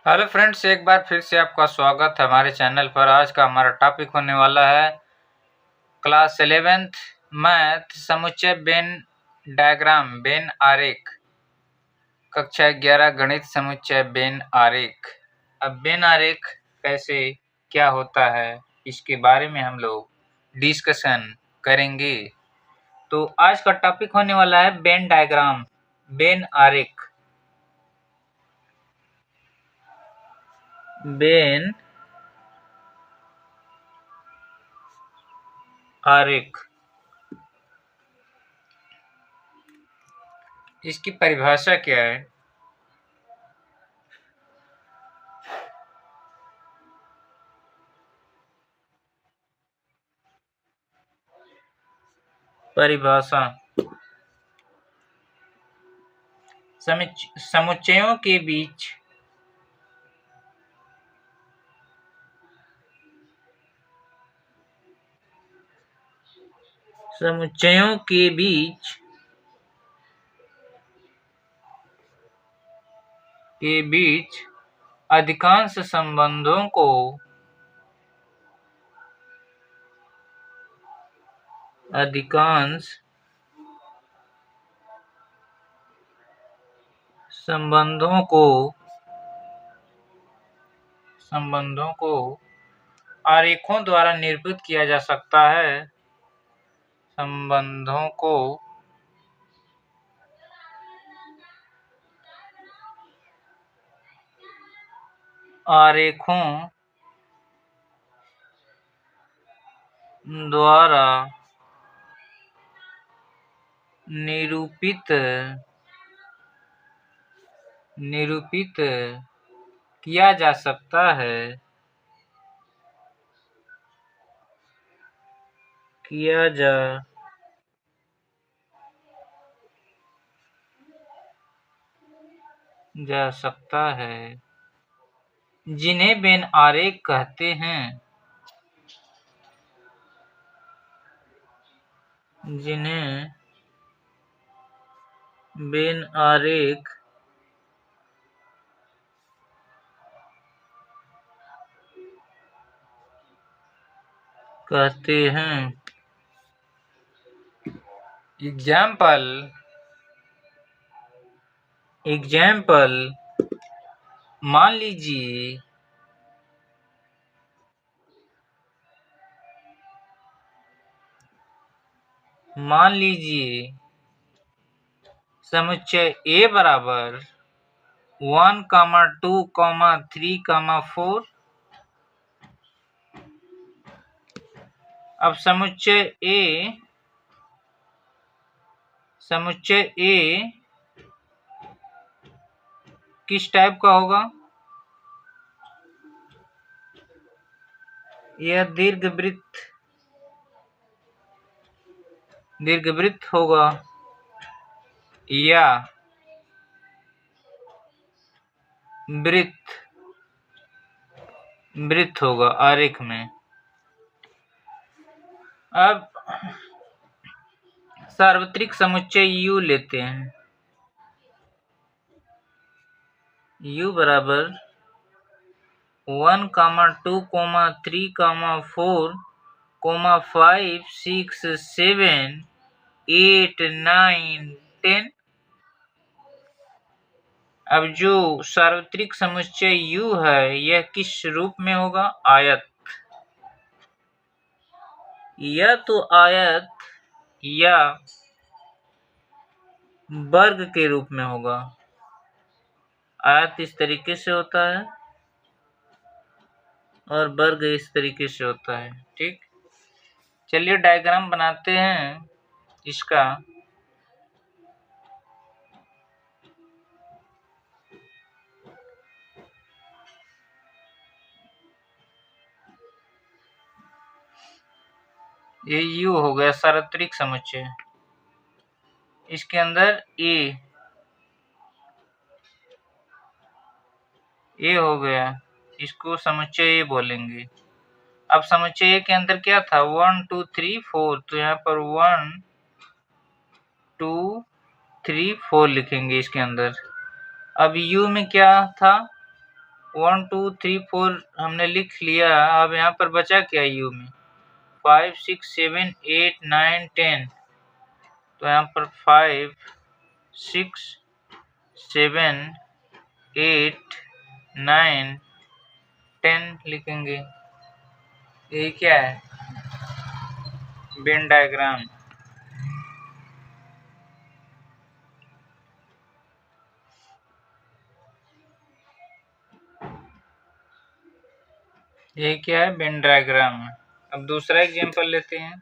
Hello friends, एक बार फिर से आपका स्वागत है हमारे चैनल पर। आज का हमारा टॉपिक होने वाला है क्लास 11th मैथ समुच्चय वेन डायग्राम वेन आरेख। कक्षा 11 गणित समुच्चय वेन आरेख। अब वेन आरेख कैसे क्या होता है इसके बारे में हम लोग डिस्कशन करेंगे। तो आज का टॉपिक होने वाला है वेन डायग्राम वेन आरेख। वेन आरेख, इसकी परिभाषा क्या है? परिभाषा समुच्चयों के बीच समुच्चयों के बीच अधिकांश संबंधों को आरेखों द्वारा निरूपित किया जा सकता है। संबंधों को आरेखों द्वारा निरूपित किया जा सकता है। जिन्हें वेन आरेख कहते हैं। एग्जाम्पल मान लीजिए समुच्चय A बराबर 1, 2, 3, 4। अब समुच्चय A किस टाइप का होगा? यह दीर्घवृत्त होगा या वृत्त होगा आरेख में। अब सार्वत्रिक समुच्चय U लेते हैं। U बराबर 1, 2, 3, 4, 5, 6, 7, 8, 9, 10। अब जो सार्वत्रिक समुच्चय U है यह किस रूप में होगा? आयत। यह तो आयत या वर्ग के रूप में होगा। आयत इस तरीके से होता है और वर्ग इस तरीके से होता है। ठीक, चलिए डायग्राम बनाते हैं इसका। ये U हो गया सार्वत्रिक समुच्चय। इसके अंदर A हो गया, इसको समुच्चय A बोलेंगे। अब समुच्चय A के अंदर क्या था? 1, 2, 3, 4। तो यहाँ पर 1, 2, 3, 4 लिखेंगे इसके अंदर। अब U में क्या था? 1 2 3 4 हमने लिख लिया। अब यहाँ पर बचा क्या यू में? 5 6 7 8 9 10। तो यहाँ पर 5 6 7 8 9 10 लिखेंगे। ये क्या है? Venn diagram. ये क्या है? Venn diagram. अब दूसरा एग्जांपल लेते हैं।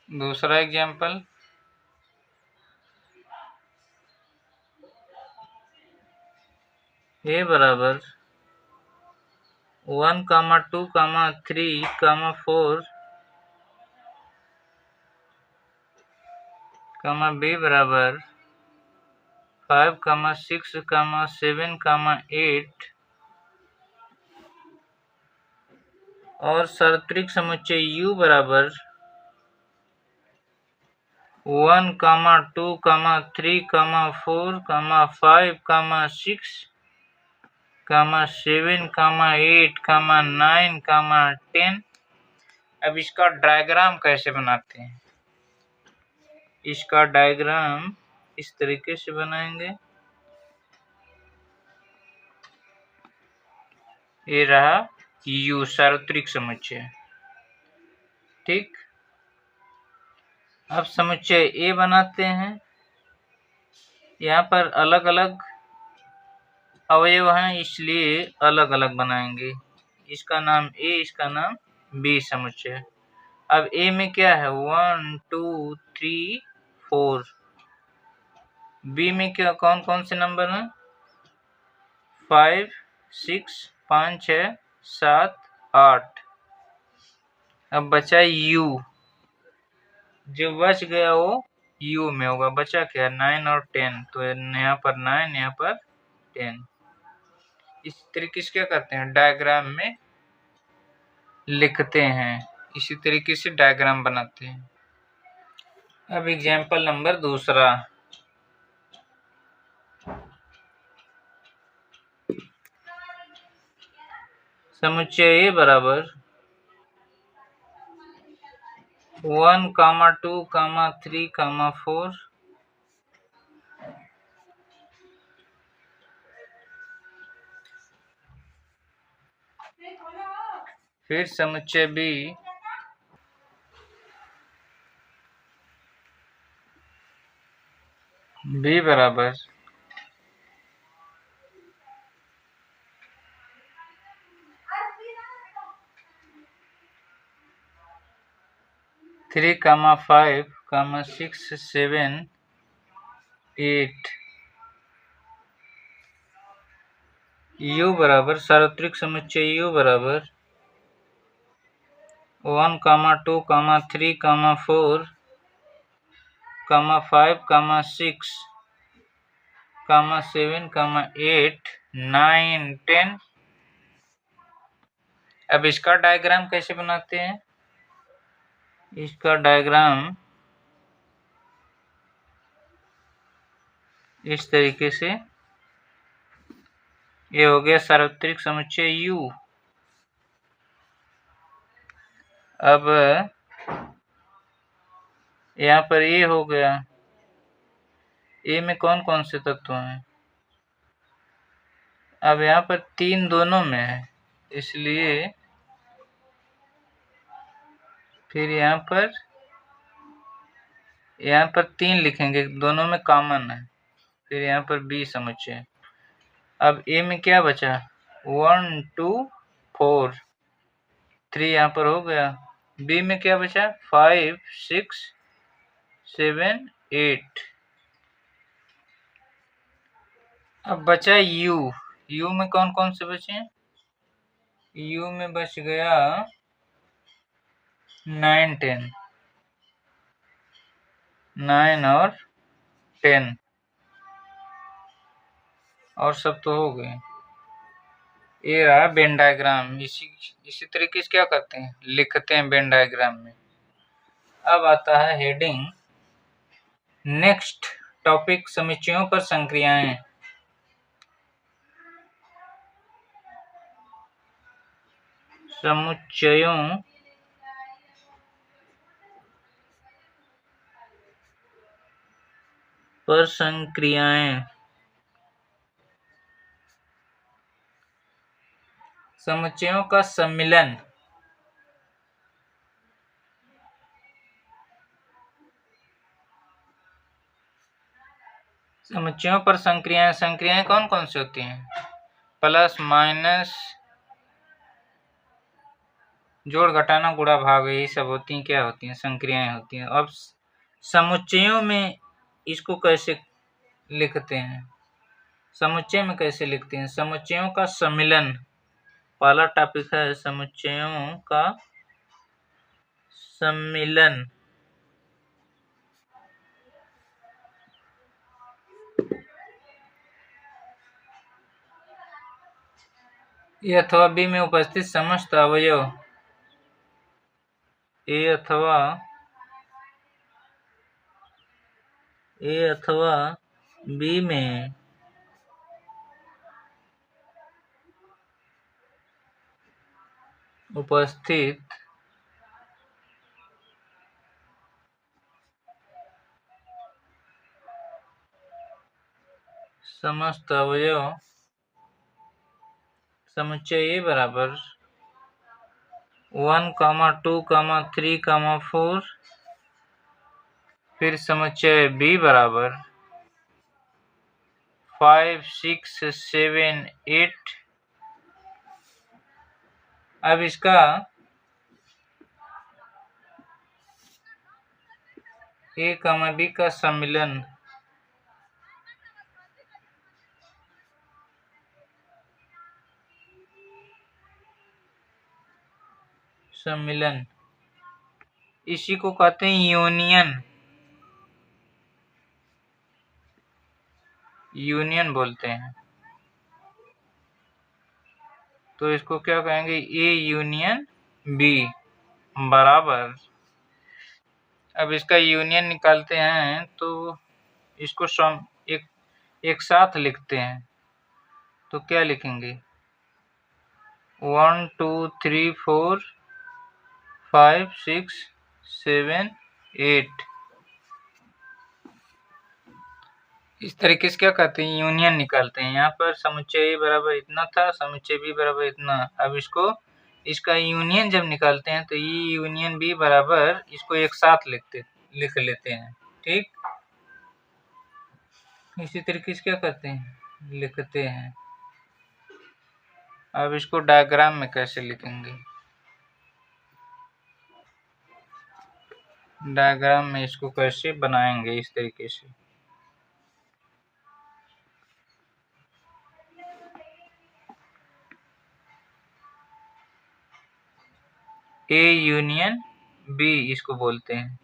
दूसरा एग्जांपल, ए बराबर 1, 2, 3, 4, बी बराबर 5, 6, 7, 8 और सार्वत्रिक समुच्चय U बराबर 1, 2, 3, 4, 5, 6, 7, 8, 9, 10। अब इसका डायग्राम कैसे बनाते हैं? इसका डायग्राम इस तरीके से बनाएंगे। ये रहा U सार्वत्रिक समुच्चय, ठीक। अब समुच्चय A बनाते हैं। यहाँ पर अलग अलग अवयव हैं, इसलिए अलग अलग बनाएंगे। इसका नाम A, इसका नाम B समुच्चय। अब A में क्या है? 1 2 3 4। B में क्या कौन कौन से नंबर हैं? 5 6 5 6 7 8। अब बचा U। जो बच गया वो U में होगा। बचा क्या? 9 और 10। तो यहाँ पर 9, यहाँ पर 10। इस तरीके से क्या करते हैं? डायग्राम में लिखते हैं। इसी तरीके से डायग्राम बनाते हैं। अब एग्जाम्पल नंबर दूसरा, समुच्चय A बराबर 1, 2, 3, 4 फिर समुच्चय B बराबर 3, 5, 6, 7, 8। U बराबर सार्वत्रिक समुच्चय U बराबर 1, 2, 3, 4, 5, 6, 7, 8, 9, 10। अब इसका डायग्राम कैसे बनाते हैं? इसका डायग्राम इस तरीके से। ये हो गया सार्वत्रिक समुच्चय U। अब यहाँ पर A हो गया। A में कौन कौन से तत्व हैं? अब यहाँ पर 3 दोनों में है, इसलिए फिर यहाँ पर 3 लिखेंगे, दोनों में कॉमन है। फिर यहाँ पर B समुच्चय। अब A में क्या बचा? 1 2 4, 3 यहाँ पर हो गया। B में क्या बचा? 5 6 7 8। अब बचा U में कौन कौन से बचे? U में बच गया 9 10, 9 और 10 और सब तो हो गए। ये रहा वेन डायग्राम। इसी तरीके से क्या करते हैं? लिखते हैं वेन डायग्राम में। अब आता है हेडिंग नेक्स्ट टॉपिक, समुच्चयों पर संक्रियाएं। समुच्चयों पर संक्रियाएं। समुच्चयों का सम्मिलन। समुच्चयों पर संक्रियाएं। संक्रियाएं कौन कौन सी होती हैं? प्लस, माइनस, जोड़, घटाना, गुणा, भाग, यही सब होती हैं। क्या होती हैं? संक्रियाएं होती हैं। अब समुच्चयों में इसको कैसे लिखते हैं? समुच्चय में कैसे लिखते हैं? समुच्चयों का सम्मिलन पहला टॉपिक है। समुच्चयों का सम्मिलन। ए अथवा बी में उपस्थित समस्त अवयव ए अथवा बी में उपस्थित समस्त अवयव समुच्चय ए बराबर 1, 2, 3, 4। फिर समुच्चय बी बराबर 5, 6, 7, 8। अब इसका ए कमा बी का सम्मिलन। इसी को कहते हैं यूनियन बोलते हैं। तो इसको क्या कहेंगे? ए यूनियन बी बराबर। अब इसका यूनियन निकालते हैं तो इसको एक साथ लिखते हैं। तो क्या लिखेंगे? 1, 2, 3, 4, 5, 6, 7, 8। इस तरीके से क्या कहते हैं? यूनियन निकालते हैं। यहाँ पर समुच्चय ए बराबर इतना था, समुच्चय बी बराबर इतना। अब इसका यूनियन जब निकालते हैं तो ई यूनियन बी बराबर, इसको एक साथ लिख लेते हैं। ठीक, इसी तरीके से क्या करते हैं? लिखते हैं। अब इसको डायग्राम में कैसे लिखेंगे? डायग्राम में इसको कैसे बनाएंगे? इस तरीके से ए यूनियन बी इसको बोलते हैं।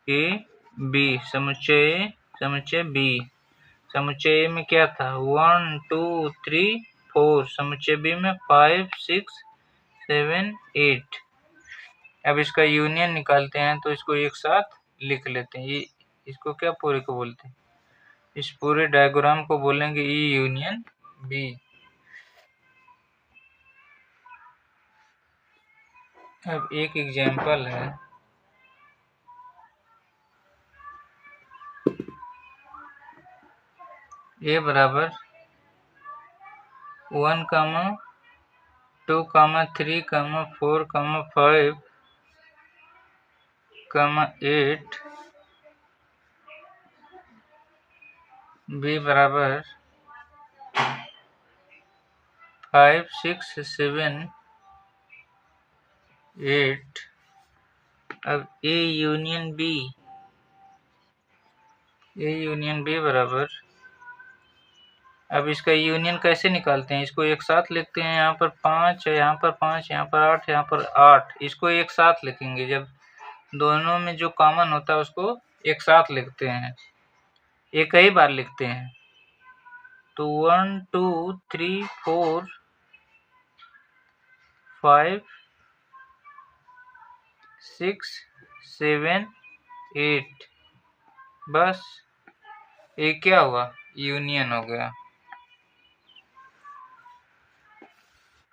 ए बी समुच्चय बी। समुच्चय ए में क्या था? 1, 2, 3, 4। समुच्चय बी में 5, 6, 7, 8। अब इसका यूनियन निकालते हैं तो इसको एक साथ लिख लेते हैं। ये इसको क्या पूरे को बोलते हैं? इस पूरे डायग्राम को बोलेंगे ई यूनियन बी। अब एक एग्जाम्पल है। ए बराबर 1, 2, 3, 4, 5, 8। बी बराबर 5, 6, 7, 8। अब ए यूनियन बी बराबर, अब इसका यूनियन कैसे निकालते हैं? इसको एक साथ लिखते हैं। यहाँ पर 5 है, यहाँ पर 5, यहाँ पर 8, यहाँ पर 8। इसको एक साथ लिखेंगे। जब दोनों में जो कॉमन होता है उसको एक साथ लिखते हैं, एक ही बार लिखते हैं। तो 1, 2, 3, 4, 5, 6 7 8, बस ये क्या हुआ, यूनियन हो गया।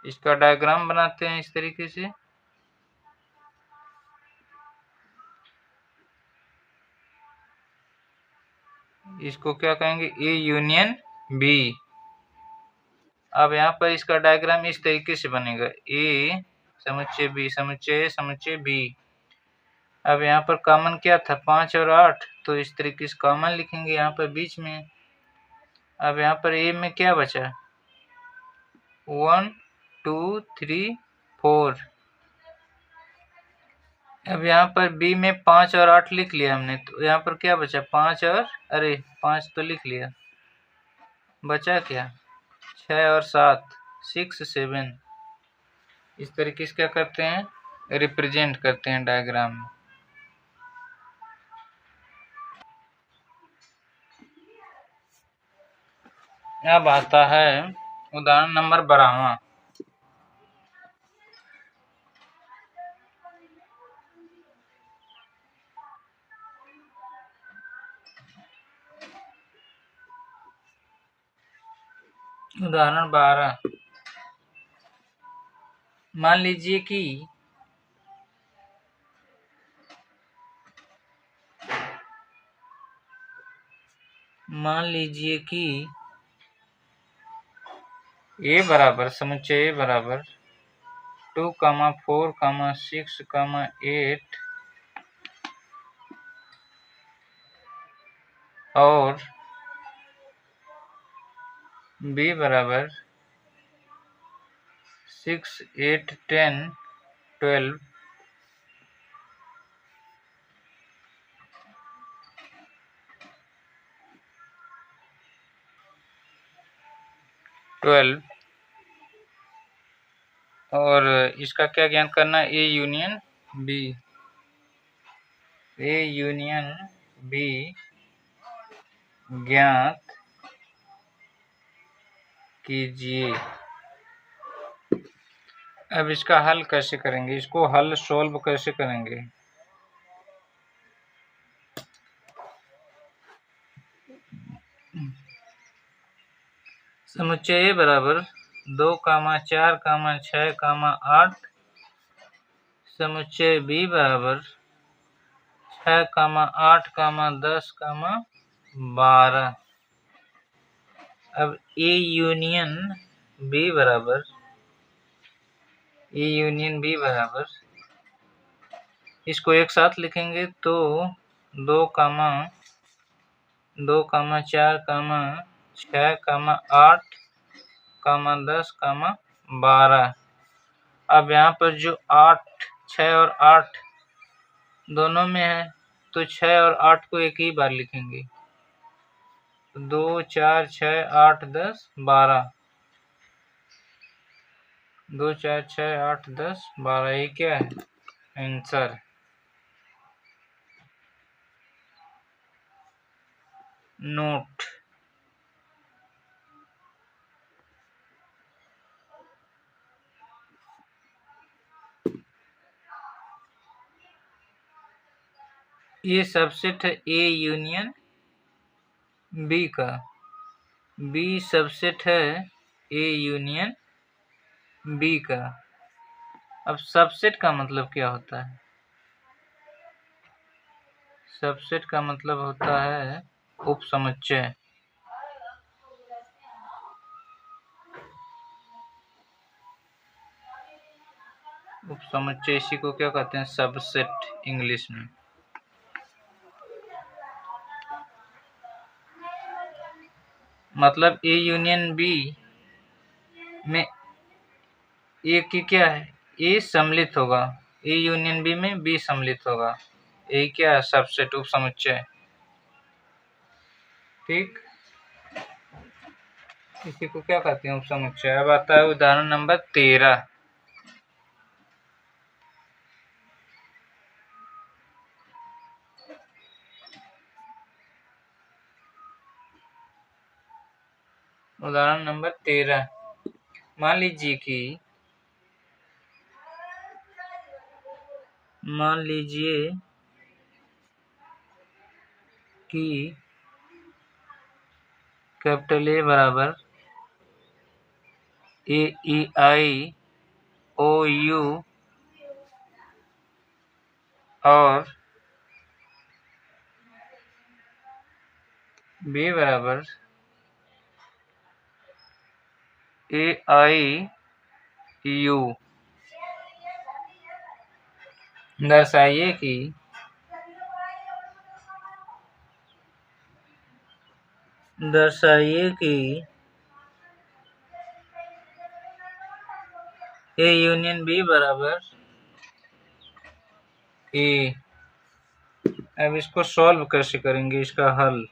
इसका डायग्राम बनाते हैं इस तरीके से। इसको क्या कहेंगे, ए यूनियन बी। अब यहाँ पर इसका डायग्राम इस तरीके से बनेगा, ए समुच्चय बी, समुच्चय ए समुच्चय बी। अब यहाँ पर कॉमन क्या था, 5 और 8, तो इस तरीके से कॉमन लिखेंगे यहाँ पर बीच में। अब यहाँ पर ए में क्या बचा, 1 2 3 4। अब यहाँ पर बी में 5 और 8 लिख लिया हमने, तो यहाँ पर क्या बचा, 5 और 5 तो लिख लिया, बचा क्या, 6 और 7, 6 7। इस तरीके से क्या करते हैं, रिप्रेजेंट करते हैं डायग्राम में। अब आता है उदाहरण नंबर 12। उदाहरण 12, मान लीजिए कि ए बराबर, समुच्चय ए बराबर 2, 4, 6, 8 और बी बराबर 6, 8, 10, 12 और इसका क्या ज्ञात करना है, A union B. A union B ज्ञात कीजिए। अब इसका हल कैसे करेंगे, इसको हल सोल्व कैसे करेंगे। समुच्चय ए बराबर 2, 4, 6, 8। समुच्चय बी बराबर 6, 8, 10, 12। अब ए यूनियन बी बराबर इसको एक साथ लिखेंगे तो 2, 4, 6, 8, 10, 12। अब यहाँ पर जो 8, 6 और 8 दोनों में है, तो 6 और 8 को एक ही बार लिखेंगे, 2, 4, 6, 8, 10, 12। 2, 4, 6, 8, 10, 12, ये क्या है आंसर। नोट, ये सबसेट है ए यूनियन बी का, बी सबसेट है ए यूनियन बी का। अब सबसेट का मतलब क्या होता है, सबसेट का मतलब होता है उपसमुच्चय। उपसमुच्चय इसी को क्या कहते हैं, सबसेट इंग्लिश में। मतलब ए यूनियन बी में ए की क्या है, ए सम्मिलित होगा, ए यूनियन बी में बी सम्मिलित होगा, ए क्या है, सबसेट उपसमुच्चय। ठीक, इसी को क्या कहते हैं, उपसमुच्चय। अब आता है उदाहरण नंबर 13। उदाहरण नंबर 13, मान लीजिए कि मान लीजिए कि कैपिटल ए बराबर AEIOU और B बराबर AIU। दर्शाइए कि A यूनियन B बराबर A। अब इसको सॉल्व कैसे करेंगे, इसका हल।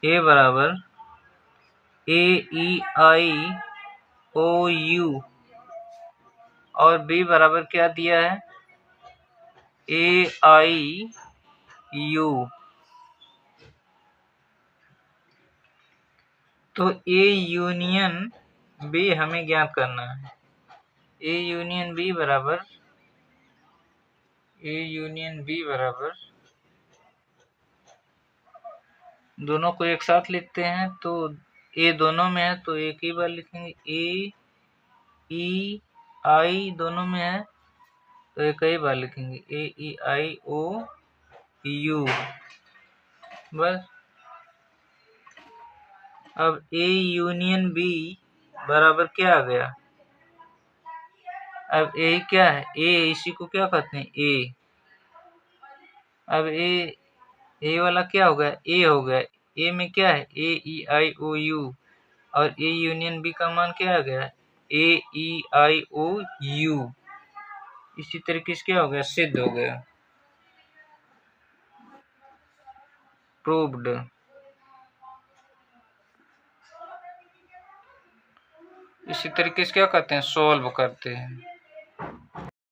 A बराबर AEIOU और B बराबर क्या दिया है, AIU। तो A यूनियन B हमें ज्ञात करना है। A यूनियन B बराबर दोनों को एक साथ लिखते हैं, तो A दोनों में है तो एक ही बार लिखेंगे। AEI दोनों में है तो एक ही बार लिखेंगे AEIOU बस। अब A यूनियन B बराबर क्या आ गया, अब A क्या है, A इसी को क्या कहते हैं A। अब A वाला क्या हो गया, A हो गया। A में क्या है AEIOU और A यूनियन B का मान क्या आ गया AEIOU। इसी तरीके से क्या हो गया, सिद्ध हो गया, प्रूव्ड। इसी तरीके से क्या करते हैं, सॉल्व करते हैं।